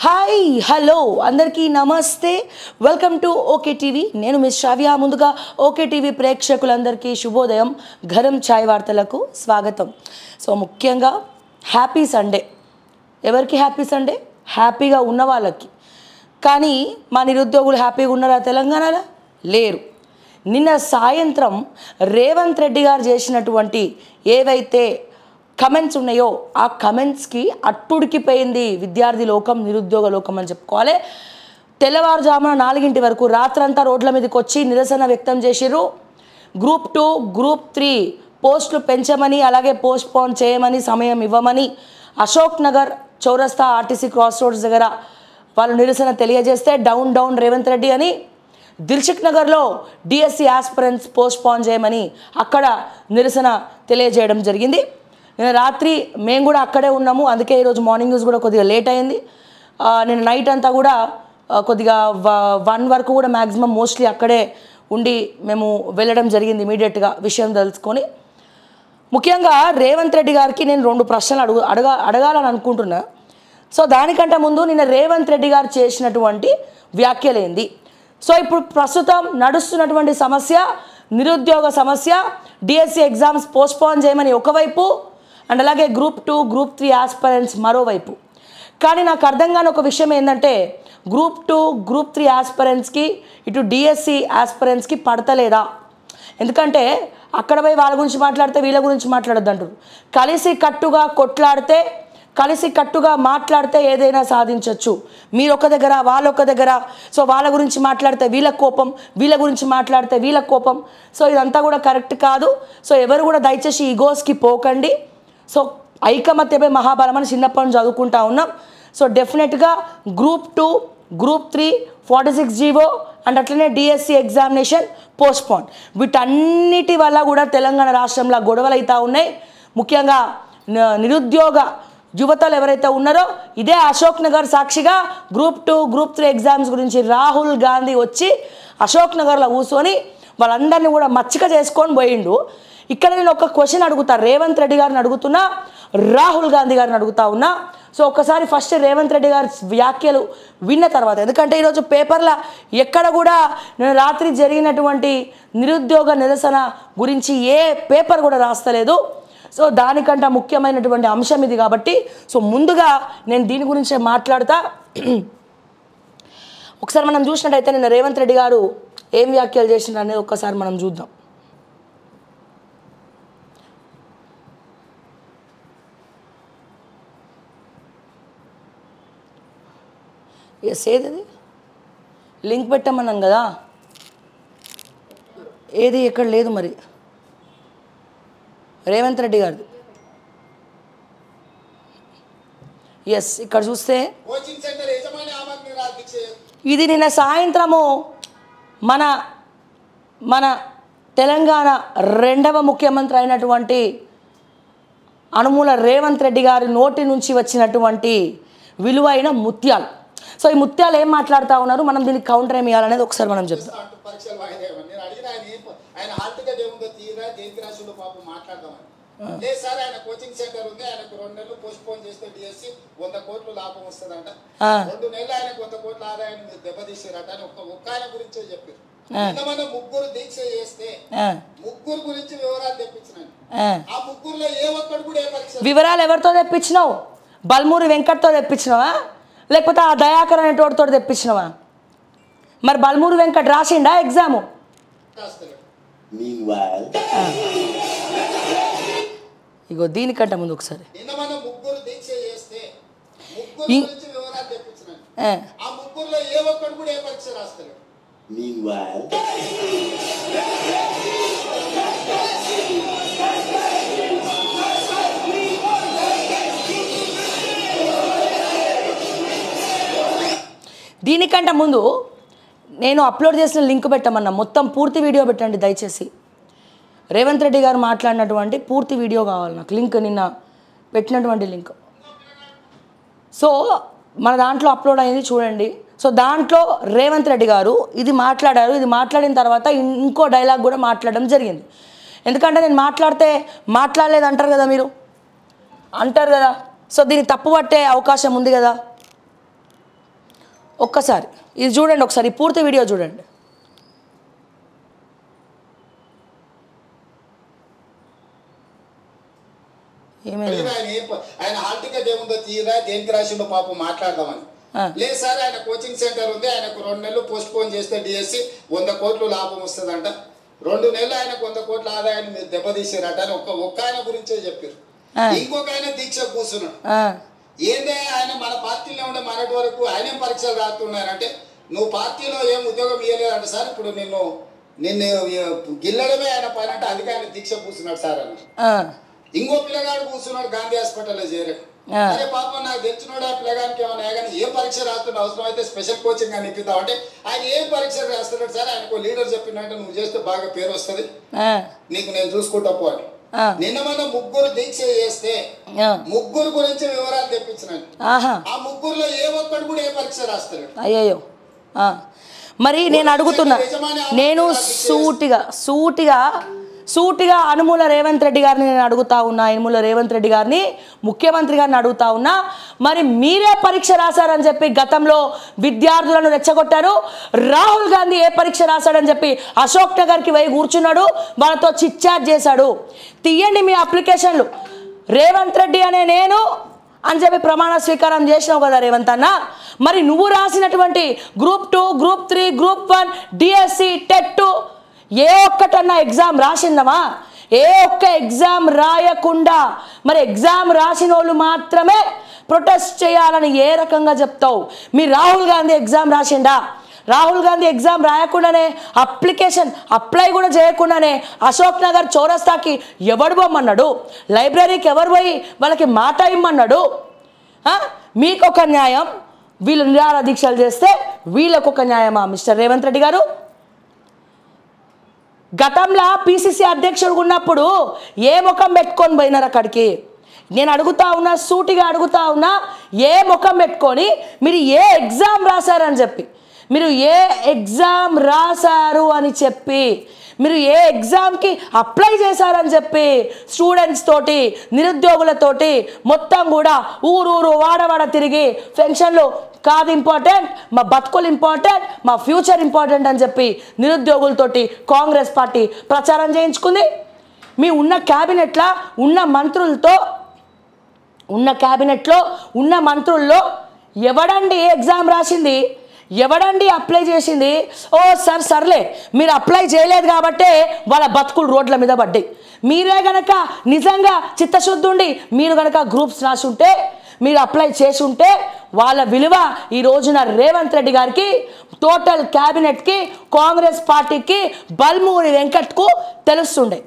Hi hello అందరికీ నమస్తే welcome to okay TV నేను మిస్ శ్రావ్య ముందుగా ఓకే టీవీ ప్రేక్షకులందరికీ శుభోదయం గరం ఛాయ్ వార్తలకు స్వాగతం సో ముఖ్యంగా హ్యాపీ సండే ఎవరికి హ్యాపీ సండే హ్యాపీగా ఉన్న వాళ్ళకి కానీ మా నిరుద్యోగులు హ్యాపీగా ఉన్నారా తెలంగాణలో లేరు నిన్న సాయంత్రం రేవంత్ రెడ్డి గారు చేసినటువంటి ఏవైతే కమెంట్స్ ఉన్నాయో ఆ కమెంట్స్కి అట్టుడికిపోయింది విద్యార్థి లోకం నిరుద్యోగ లోకం అని చెప్పుకోవాలి తెల్లవారుజామున 4 వరకు రాత్రంతా రోడ్ల మీదకి వచ్చి నిరసన వ్యక్తం చేసిర్రు గ్రూప్ 2 గ్రూప్ 3 పోస్టులు పెంచమని అలాగే పోస్ట్పోన్ చేయమని సమయం ఇవ్వమని అశోక్ నగర్ చౌరస్తా ఆర్టీసీ క్రాస్ రోడ్స్ దగ్గర వాళ్ళు నిరసన తెలియజేస్తే డౌన్ రేవంత్ రెడ్డి అని దిల్సుఖ్ నగర్లో డిఎస్సి ఆస్పిరెంట్స్ పోస్ట్పోన్ చేయమని అక్కడ నిరసన తెలియజేయడం జరిగింది నేను రాత్రి మేము కూడా అక్కడే ఉన్నాము అందుకే ఈరోజు మార్నింగ్ న్యూస్ కూడా కొద్దిగా లేట్ అయింది నేను నైట్ అంతా కూడా కొద్దిగా 1 వరకు కూడా మ్యాక్సిమం మోస్ట్లీ అక్కడే ఉండి మేము వెళ్ళడం జరిగింది ఇమీడియట్గా విషయం తెలుసుకొని ముఖ్యంగా రేవంత్ రెడ్డి గారికి నేను 2 ప్రశ్నలు అడగాలని అనుకుంటున్నా సో దానికంటే ముందు నిన్న రేవంత్ రెడ్డి గారు చేసినటువంటి వ్యాఖ్యలేంది సో ఇప్పుడు ప్రస్తుతం నడుస్తున్నటువంటి సమస్య నిరుద్యోగ సమస్య డిఎస్సి ఎగ్జామ్స్ పోస్ట్పోన్ చేయమని ఒకవైపు అండ్ అలాగే గ్రూప్ 2 గ్రూప్ 3 ఆస్పిరెంట్స్ మరోవైపు కానీ నాకు అర్థం కాని ఒక విషయం ఏంటంటే గ్రూప్ 2 గ్రూప్ 3 ఆస్పిరెంట్స్కి ఇటు డిఎస్సి ఆస్పిరెంట్స్కి పడతలేదా ఎందుకంటే అక్కడ పోయి వాళ్ళ గురించి మాట్లాడితే వీళ్ళ గురించి మాట్లాడొద్దు అంటారు కలిసి కట్టుగా కొట్లాడితే కలిసి కట్టుగా మాట్లాడితే ఏదైనా సాధించవచ్చు మీరు ఒక దగ్గర వాళ్ళొక దగ్గర సో వాళ్ళ గురించి మాట్లాడితే వీళ్ళ కోపం వీళ్ళ గురించి మాట్లాడితే వీళ్ళ కోపం సో ఇదంతా కూడా కరెక్ట్ కాదు సో ఎవరు కూడా దయచేసి ఈగోస్కి పోకండి సో ఐకమత్యపై మహాబలం అని చిన్నప్పటి నుంచి చదువుకుంటా ఉన్నాం సో డెఫినెట్గా గ్రూప్ 2 గ్రూప్ 3 46 జీవో అండ్ అట్లనే డిఎస్సి ఎగ్జామినేషన్ పోస్ట్పోన్ వీటన్నిటి వల్ల కూడా తెలంగాణ రాష్ట్రంలో గొడవలు అవుతూ ఉన్నాయి ముఖ్యంగా నిరుద్యోగ యువతలు ఎవరైతే ఉన్నారో ఇదే అశోక్ నగర్ సాక్షిగా గ్రూప్ 2 గ్రూప్ 3 ఎగ్జామ్స్ గురించి రాహుల్ గాంధీ వచ్చి అశోక్ నగర్లో కూర్చొని వాళ్ళందరినీ కూడా మచ్చిక చేసుకొని పోయిండు ఇక్కడ నేను ఒక క్వశ్చన్ అడుగుతా రేవంత్ రెడ్డి గారిని అడుగుతున్నా రాహుల్ గాంధీ గారిని అడుగుతా ఉన్నా సో ఒకసారి ఫస్ట్ రేవంత్ రెడ్డి గారి వ్యాఖ్యలు విన్న తర్వాత ఎందుకంటే ఈరోజు పేపర్లో ఎక్కడ కూడా నేను రాత్రి జరిగినటువంటి నిరుద్యోగ నిరసన గురించి ఏ పేపర్ కూడా రాస్తలేదు సో దానికంటే ముఖ్యమైనటువంటి అంశం ఇది కాబట్టి సో ముందుగా నేను దీని గురించే మాట్లాడతా ఒకసారి మనం చూసినట్టయితే నిన్న రేవంత్ రెడ్డి గారు ఏం వ్యాఖ్యలు చేసినారు అనేది ఒక్కసారి మనం చూద్దాం ఎస్ ఏది లింక్ పెట్టమన్నాం కదా ఏది ఎక్కడ లేదు మరి రేవంత్ రెడ్డి గారిది ఎస్ ఇక్కడ చూస్తే ఇది నిన్న సాయంత్రము మన తెలంగాణ 2వ ముఖ్యమంత్రి అయినటువంటి అనుమూల రేవంత్ రెడ్డి గారి నోటి నుంచి వచ్చినటువంటి విలువైన ముత్యాలు సో ఈ ముత్యాలు ఏం మాట్లాడుతూ ఉన్నారు మనం దీనికి కౌంటర్ ఏమి ఇవ్వాలనేది ఒకసారి మనం చెప్తాం లేదు సార్ ఆయన కోచింగ్ సెంటర్ ఉంది ఆయనకు 2 నెలలు పోస్ట్ పోన్ చేస్తే డిఎస్సి 100 కోట్లు లాభం వస్తుందంట 2 నెలలు ఆయన 100 కోట్ల ఆదాయాన్ని మీరు దెబ్బతీసారట అని ఒక్క ఆయన గురించే చెప్పారు మనం 3 దీక్ష చేస్తే 3 గురించి వివరాలు తెప్పించినాను ఆ 3లో ఏ ఒక్కడు కూడా ఏ పరీక్ష వివరాలు ఎవరితో తెప్పించినావు బల్మూరి వెంకట్తో తెప్పించినావా లేకపోతే ఆ దయాకర్ అనేటోడితో తెప్పించినావా మరి బల్మూరి వెంకట్ రాసిండా ఎగ్జాము ఇగో దీనికంటే ముందు ఒకసారి దీనికంటే ముందు నేను అప్లోడ్ చేసిన లింక్ పెట్టమన్నా మొత్తం పూర్తి వీడియో పెట్టండి దయచేసి రేవంత్ రెడ్డి గారు మాట్లాడినటువంటి పూర్తి వీడియో కావాలి నాకు లింక్ నిన్న పెట్టినటువంటి లింక్ సో మన దాంట్లో అప్లోడ్ అయింది చూడండి సో దాంట్లో రేవంత్ రెడ్డి గారు ఇది మాట్లాడారు ఇది మాట్లాడిన తర్వాత ఇంకో డైలాగ్ కూడా మాట్లాడడం జరిగింది ఎందుకంటే నేను మాట్లాడలేదు అంటారు కదా మీరు అంటారు కదా సో దీన్ని తప్పు పట్టే అవకాశం ఉంది కదా ఒక్కసారి ఇది చూడండి, ఒకసారి పూర్తి వీడియో చూడండి. ఆయన హాల్ టికెట్ ఏముందో తీరా దేనికి రాసిందో పాపం మాట్లాడదామని. లేదు సార్ ఆయన కోచింగ్ సెంటర్ ఉంది, ఆయనకు 2 నెలలు పోస్ట్ పోన్ చేస్తే డిఎస్సి 100 కోట్లు లాభం వస్తుందంట, 2 నెలలు ఆయనకు 100 కోట్ల ఆదాయాన్ని మీరు దెబ్బతీసారట అని ఒక్క ఆయన గురించే చెప్పారు. ఇంకొక ఆయన దీక్ష కూర్చున్నాడు. ఏందే ఆయన మన పార్టీలో ఉండే మనటి వరకు ఆయనేం పరీక్షలు రాస్తున్నారంటే నువ్వు పార్టీలో ఏం ఉద్యోగం ఇవ్వలేదంట సార్, ఇప్పుడు నిన్ను గిల్లడమే ఆయన పని అంటే అందుకే ఆయన దీక్ష కూర్చున్నాడు సార్ అని. ఇంకో పిల్లగాడు కూర్చున్నాడు గాంధీ హాస్పిటల్లో చేరాడు. అరే పాపం నాకు తెలిసినోడు ఆ పిల్లగానికి ఏమన్నా కానీ ఏం పరీక్ష రాస్తున్నా అవసరం అయితే స్పెషల్ కోచింగ్ అని ఇప్పిద్దాం అంటే ఆయన ఏం పరీక్ష రాస్తున్నాడు సార్, ఆయనకు లీడర్ చెప్పినట్టు నువ్వు చేస్తే బాగా పేరు వస్తుంది, నీకు నేను చూసుకుంటా పో అని. నిన్న మన 3 దీక్ష చేస్తే 3 గురించి వివరాలు తెప్పించినాను. ఆ 3లో ఏ ఒక్కడు కూడా ఏ పరీక్ష రాస్తాడు. అయ్యో మరి నేను అడుగుతున్నా, నేను సూటిగా అనుమూల రేవంత్ రెడ్డి గారిని నేను అడుగుతా ఉన్నా, అనుమూల రేవంత్ రెడ్డి గారిని ముఖ్యమంత్రి గారిని అడుగుతా ఉన్నా, మరి మీరే పరీక్ష రాశారని చెప్పి గతంలో విద్యార్థులను రెచ్చగొట్టారు. రాహుల్ గాంధీ ఏ పరీక్ష రాశాడని చెప్పి అశోక్ నగర్కి పోయి కూర్చున్నాడు, వాళ్ళతో చిట్ చాట్ చేశాడు. తీయండి మీ అప్లికేషన్లు, రేవంత్ రెడ్డి అనే నేను అని చెప్పి ప్రమాణ స్వీకారం చేసినావు కదా రేవంత్ అన్న. మరి నువ్వు రాసినటువంటి group 2, group 3, group 1, DSC, TET ఏ ఒక్కటన్నా ఎగ్జామ్ రాసిందమా? ఏ ఒక్క ఎగ్జామ్ రాయకుండా మరి ఎగ్జామ్ రాసిన వాళ్ళు మాత్రమే ప్రొటెస్ట్ చేయాలని ఏ రకంగా చెప్తావు? మీ రాహుల్ గాంధీ ఎగ్జామ్ రాసిండా? రాహుల్ గాంధీ ఎగ్జామ్ రాయకుండానే అప్లికేషన్ అప్లై కూడా చేయకుండానే అశోక్ నగర్ చౌరస్తాకి ఎవడు పోమన్నాడు? లైబ్రరీకి ఎవరు పోయి వాళ్ళకి మాట ఇమ్మన్నాడు? మీకొక న్యాయం, వీళ్ళు నిరాహార దీక్షలు చేస్తే వీళ్ళకొక న్యాయమా మిస్టర్ రేవంత్ రెడ్డి గారు? గతంలో పిసిసి అధ్యక్షుడు ఉన్నప్పుడు ఏ ముఖం పెట్టుకొని పోయినారు అక్కడికి? నేను అడుగుతా ఉన్నా, సూటిగా అడుగుతా ఉన్నా, ఏ ముఖం పెట్టుకొని మీరు ఏ ఎగ్జామ్ రాశారని చెప్పి, మీరు ఏ ఎగ్జామ్ రాశారు అని చెప్పి, మీరు ఏ ఎగ్జామ్కి అప్లై చేశారని చెప్పి స్టూడెంట్స్ తోటి నిరుద్యోగులతోటి మొత్తం కూడా ఊరూరు వాడవాడ తిరిగి పెన్షన్లు కాదు ఇంపార్టెంట్, మా బతుకులు ఇంపార్టెంట్, మా ఫ్యూచర్ ఇంపార్టెంట్ అని చెప్పి నిరుద్యోగులతోటి కాంగ్రెస్ పార్టీ ప్రచారం చేయించుకుంది. మీ ఉన్న క్యాబినెట్లో ఉన్న మంత్రుల్లో ఎవడండి ఎగ్జామ్ రాసింది? ఎవడండి అప్లై చేసింది? ఓ సర్లే మీరు అప్లై చేయలేదు కాబట్టే వాళ్ళ బతుకులు రోడ్ల మీద పడ్డాయి. మీరే గనక నిజంగా చిత్తశుద్ధి ఉండి మీరు గనక గ్రూప్స్ రాసి ఉంటే, మీరు అప్లై చేసి ఉంటే వాళ్ళ విలువ ఈ రోజున రేవంత్ రెడ్డి గారికి, టోటల్ క్యాబినెట్కి, కాంగ్రెస్ పార్టీకి, బల్మూరి వెంకట్కు తెలుస్తుండే.